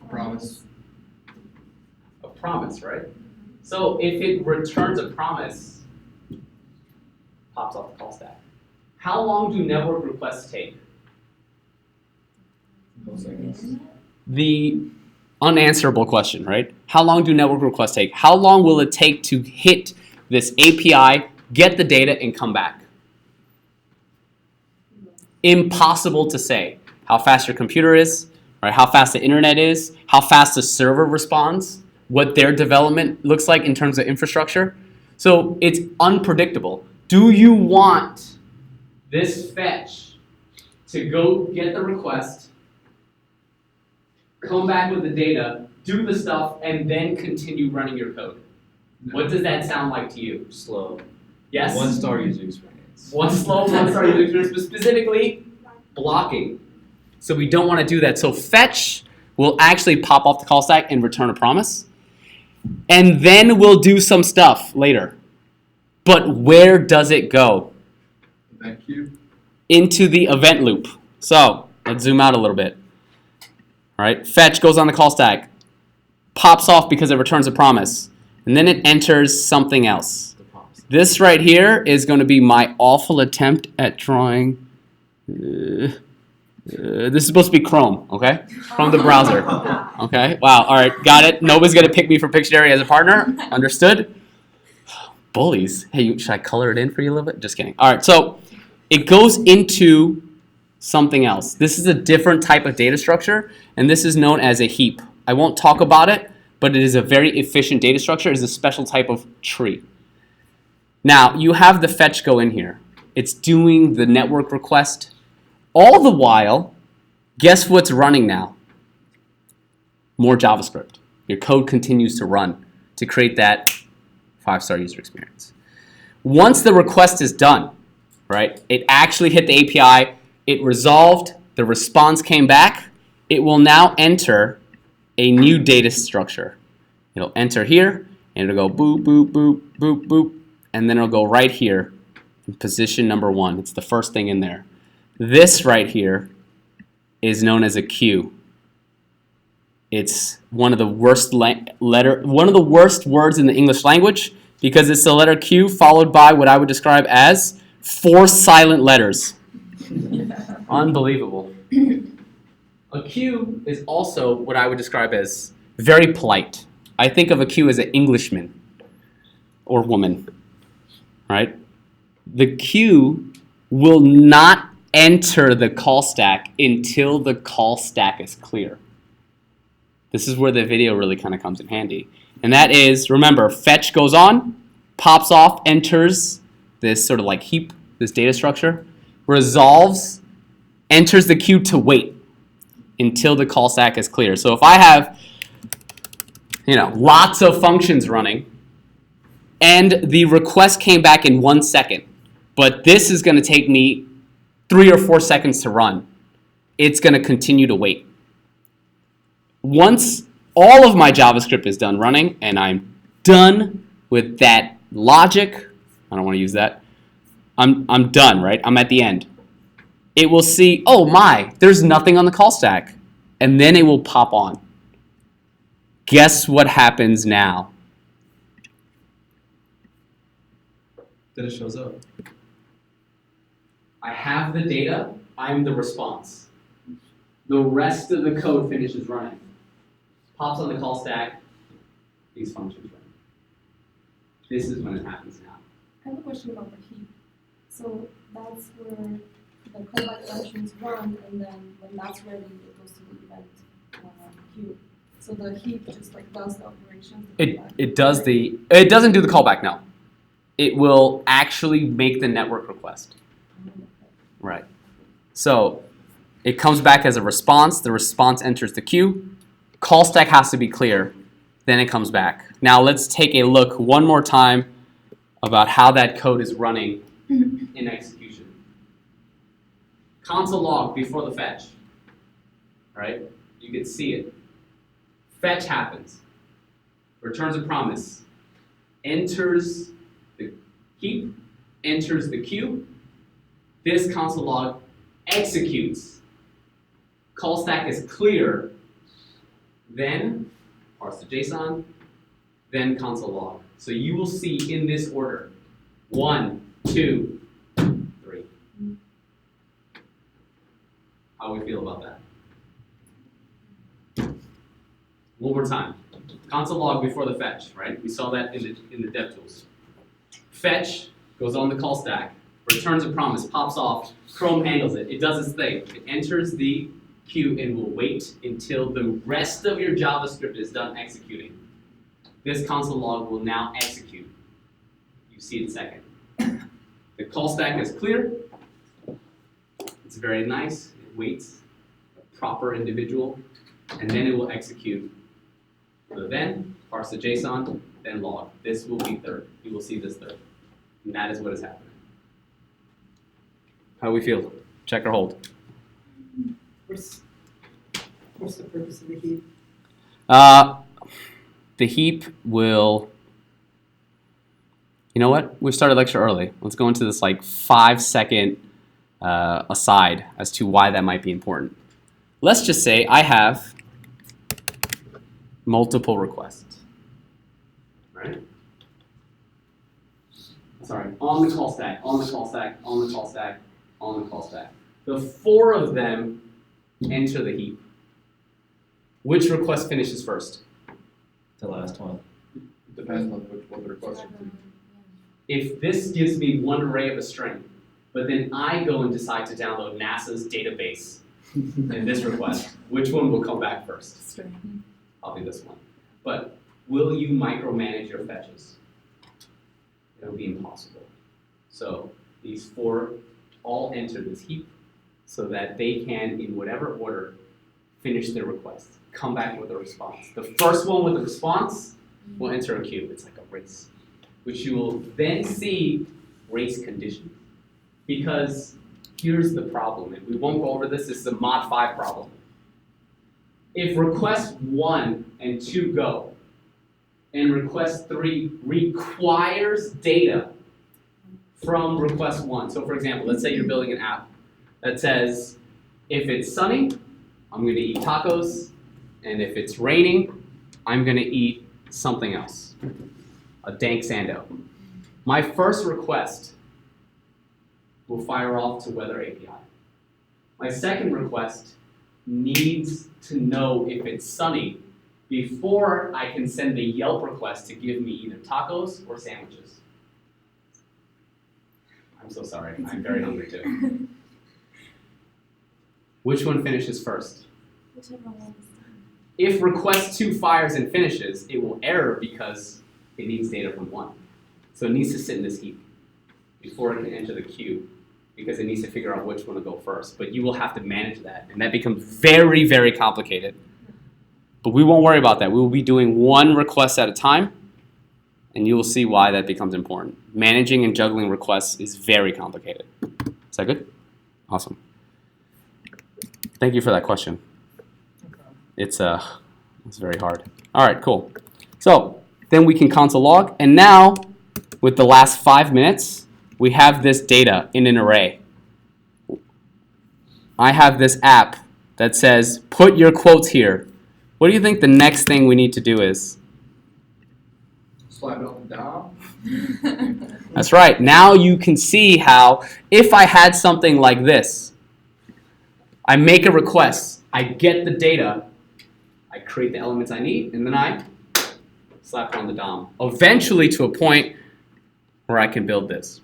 A promise. A promise, right? So if it returns a promise, pops off the call stack. How long do network requests take? No seconds. The unanswerable question, right? How long do network requests take? How long will it take to hit this API, get the data, and come back? Impossible to say. How fast your computer is, right? How fast the internet is, how fast the server responds, what their development looks like in terms of infrastructure. So it's unpredictable. Do you want this fetch to go get the request, come back with the data, do the stuff, and then continue running your code? What does that sound like to you? Slow. Yes? 1-star user experience. One slow, one star user experience, but specifically blocking. So we don't want to do that. So fetch will actually pop off the call stack and return a promise. And then we'll do some stuff later. But where does it go? Thank you. Into the event loop. So let's zoom out a little bit. All right, fetch goes on the call stack, pops off because it returns a promise, and then it enters something else. The promise. This right here is going to be my awful attempt at drawing. This is supposed to be Chrome, okay? From the browser. Okay, wow, all right, got it. Nobody's going to pick me for Pictionary as a partner. Understood? Bullies. Hey, should I color it in for you a little bit? Just kidding. All right, so it goes into something else. This is a different type of data structure, and this is known as a heap. I won't talk about it, but it is a very efficient data structure. It's a special type of tree. Now, you have the fetch go in here. It's doing the network request. All the while, guess what's running now? More JavaScript. Your code continues to run to create that 5-star user experience. Once the request is done, right, it actually hit the API, it resolved, the response came back, it will now enter a new data structure. It'll enter here, and it'll go boop, boop, boop, boop, boop, and then it'll go right here in position number 1. It's the first thing in there. This right here is known as a queue. It's one of the worst words in the English language because it's the letter Q followed by what I would describe as 4 silent letters. Unbelievable. A queue is also what I would describe as very polite. I think of a queue as an Englishman or woman, right? The queue will not enter the call stack until the call stack is clear. This is where the video really kind of comes in handy. And that is, remember, fetch goes on, pops off, enters this sort of like heap, this data structure, resolves, enters the queue to wait until the call stack is clear. So if I have, lots of functions running, and the request came back in 1 second, but this is going to take me 3 or 4 seconds to run, it's going to continue to wait. Once all of my JavaScript is done running and I'm done with that logic, I don't want to use that, I'm done, right? I'm at the end. It will see, oh my, there's nothing on the call stack. And then it will pop on. Guess what happens now? Then it shows up. I have the data, I'm the response. The rest of the code finishes running. Pops on the call stack, these functions run. This is when it happens now. I have a question about the heap. So that's where the callback functions run, and then when that's ready, it goes to the event queue. So the heap just like does the operation. It doesn't do the callback now. It will actually make the network request. Right. So it comes back as a response. The response enters the queue. Call stack has to be clear. Then it comes back. Now let's take a look one more time about how that code is running in execution. Console log before the fetch. Right? You can see it. Fetch happens. Returns a promise. Enters the heap. Enters the queue. This console log executes. Call stack is clear. Then parse the JSON. Then console log. So you will see in this order. 1, 2, 3. How do we feel about that? One more time. Console log before the fetch, right? We saw that in the DevTools. Fetch goes on the call stack, returns a promise, pops off, Chrome handles it. It does its thing. It enters the queue and will wait until the rest of your JavaScript is done executing. This console log will now execute. You see it second. The call stack is clear. It's very nice. It waits. A proper individual. And then it will execute. So then, parse the JSON, then log. This will be third. You will see this third. And that is what is happening. How do we feel? Check or hold? What's the purpose of the heap? The heap will, you know what? We started lecture early. Let's go into this like 5-second aside as to why that might be important. Let's just say I have multiple requests, right? Sorry, on the call stack, on the call stack, on the call stack, on the call stack. The 4 of them enter the heap. Which request finishes first? The last one. Depends on what the request is. If this gives me one array of a string, but then I go and decide to download NASA's database in this request, which one will come back first? Probably this one. But will you micromanage your fetches? It'll be impossible. So these 4 all enter this heap so that they can, in whatever order, finish their request. Come back with a response. The first one with the response will enter a queue. It's like a race, which you will then see race conditions. Because here's the problem, and we won't go over this. This is a mod 5 problem. If request 1 and 2 go, and request 3 requires data from request 1. So for example, let's say you're building an app that says, if it's sunny, I'm going to eat tacos, and if it's raining, I'm going to eat something else, a dank sando. My first request will fire off to Weather API. My second request needs to know if it's sunny before I can send the Yelp request to give me either tacos or sandwiches. I'm so sorry, I'm very hungry too. Which one finishes first? Whichever one is done. If request 2 fires and finishes, it will error because it needs data from 1. So it needs to sit in this heap before it can enter the queue, because it needs to figure out which one to go first. But you will have to manage that, and that becomes very, very complicated. But we won't worry about that. We will be doing one request at a time, and you will see why that becomes important. Managing and juggling requests is very complicated. Is that good? Awesome. Thank you for that question. It's very hard. All right, cool. So then we can console log, and now with the last 5 minutes, we have this data in an array. I have this app that says, put your quotes here. What do you think the next thing we need to do is? Slide it on the DOM. That's right. Now you can see how, if I had something like this, I make a request, I get the data, I create the elements I need, and then I slap it on the DOM. Eventually to a point where I can build this.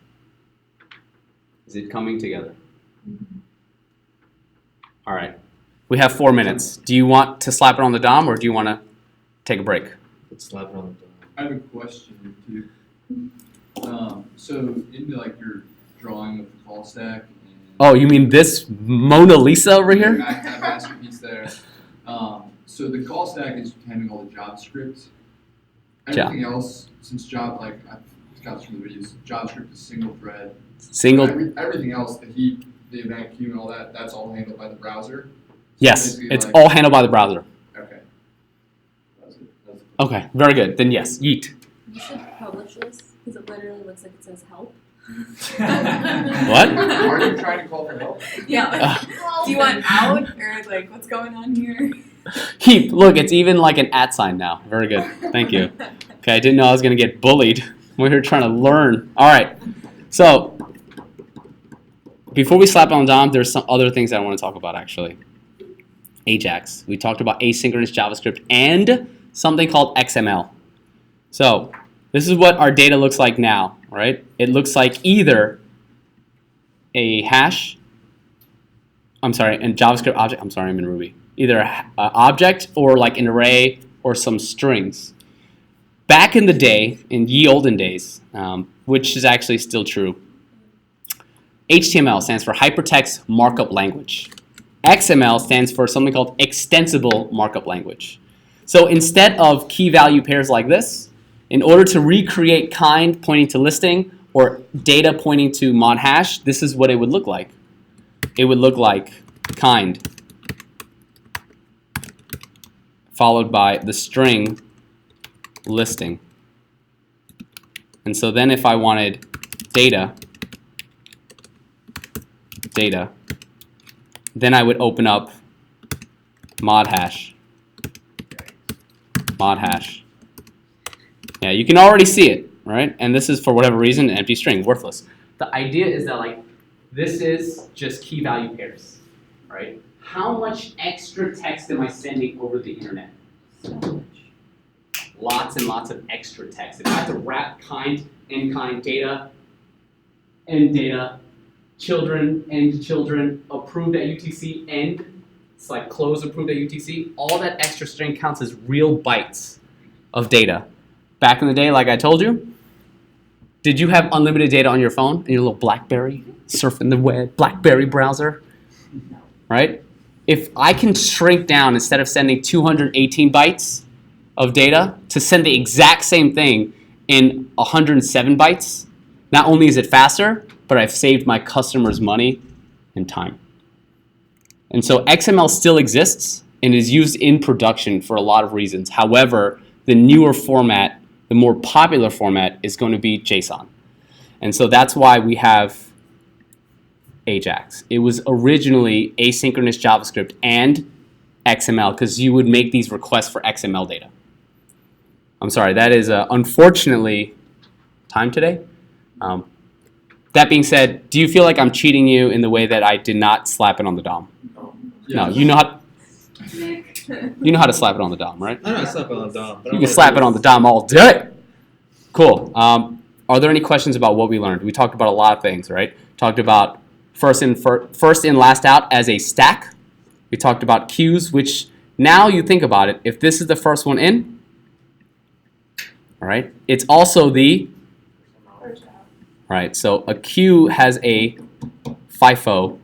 Is it coming together? All right. We have 4 minutes. Do you want to slap it on the DOM, or do you want to take a break? Let's slap it on the DOM. I have a question too. So into like your drawing of the call stack. And Oh, you mean this Mona Lisa over here? I have masterpiece there. So the call stack is handling all the JavaScript. Everything else, since I've got this from the videos, JavaScript is single thread. Everything else, the heap, the event queue, and all that, that's all handled by the browser. So Yes, basically, it's like- all handled by the browser. Okay. That's it. Okay, very good. Then yes, yeet. You should publish this because it literally looks like it says help. What? Are you trying to call for help? Yeah. Do you want out or like what's going on here? Heap. Look, it's even like an @ sign now. Very good. Thank you. Okay, I didn't know I was going to get bullied. We're here trying to learn. All right. So before we slap on DOM, there's some other things that I want to talk about actually. Ajax. We talked about asynchronous JavaScript and something called XML. So this is what our data looks like now, right? It looks like either a hash, and JavaScript object, I'm in Ruby. Either an object or like an array or some strings. Back in the day, in ye olden days, which is actually still true, HTML stands for Hypertext Markup Language. XML stands for something called Extensible Markup Language. So instead of key value pairs like this, in order to recreate kind pointing to listing or data pointing to mod hash, this is what it would look like. It would look like kind followed by the string listing. And so then if I wanted data, then I would open up mod hash. Yeah, you can already see it, right? And this is, for whatever reason, an empty string, worthless. The idea is that, like, this is just key value pairs, right? How much extra text am I sending over the internet? So much. Lots and lots of extra text. If I have to wrap kind, end kind, data, end data, children, end children, approved at UTC, end, it's like close approved at UTC, all that extra string counts as real bytes of data. Back in the day, like I told you, did you have unlimited data on your phone, in your little BlackBerry, surfing the web, BlackBerry browser? Right? If I can shrink down, instead of sending 218 bytes of data, to send the exact same thing in 107 bytes, not only is it faster, but I've saved my customers money and time. And so XML still exists and is used in production for a lot of reasons. However, the newer format, the more popular format, is going to be JSON. And so that's why we have Ajax. It was originally asynchronous JavaScript and XML because you would make these requests for XML data. I'm sorry, that is unfortunately time today. That being said, do you feel like I'm cheating you in the way that I did not slap it on the DOM? No, you know how to slap it on the DOM, right? I know I slap it on the DOM. But You can slap it on the DOM all day. Cool. Are there any questions about what we learned? We talked about a lot of things, right? Talked about first in, last out as a stack. We talked about queues, which now you think about it, if this is the first one in, all right, it's also the, First out. right, so a queue has a FIFO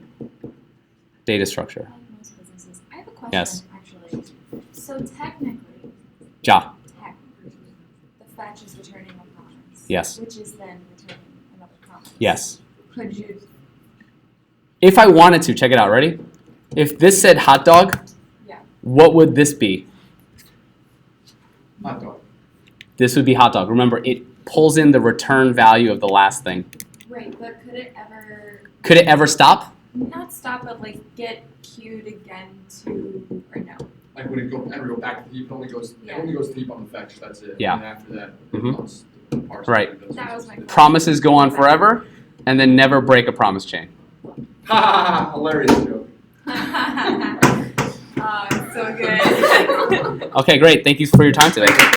data structure. Like most businesses. I have a question, Yes. actually. So technically, Ja, the fetch is returning a promise. Yes. Which is then returning another promise. yes. Could you? If I wanted to, check it out, ready? If this said hot dog, Yeah. what would this be? Hot dog. This would be hot dog. Remember, it pulls in the return value of the last thing. Right, but could it ever Could it ever stop? not stop, but like get queued again to or no? Like when it ever go back to the heap, it only goes to the heap on the fetch. That's it. Yeah. And after that, Mhm. comes the parse. Right. and does That what was it's my supposed Promises go on forever, and then never break a promise chain. to. Ha ha ha! Hilarious joke. So good. Okay, great. Thank you for your time today.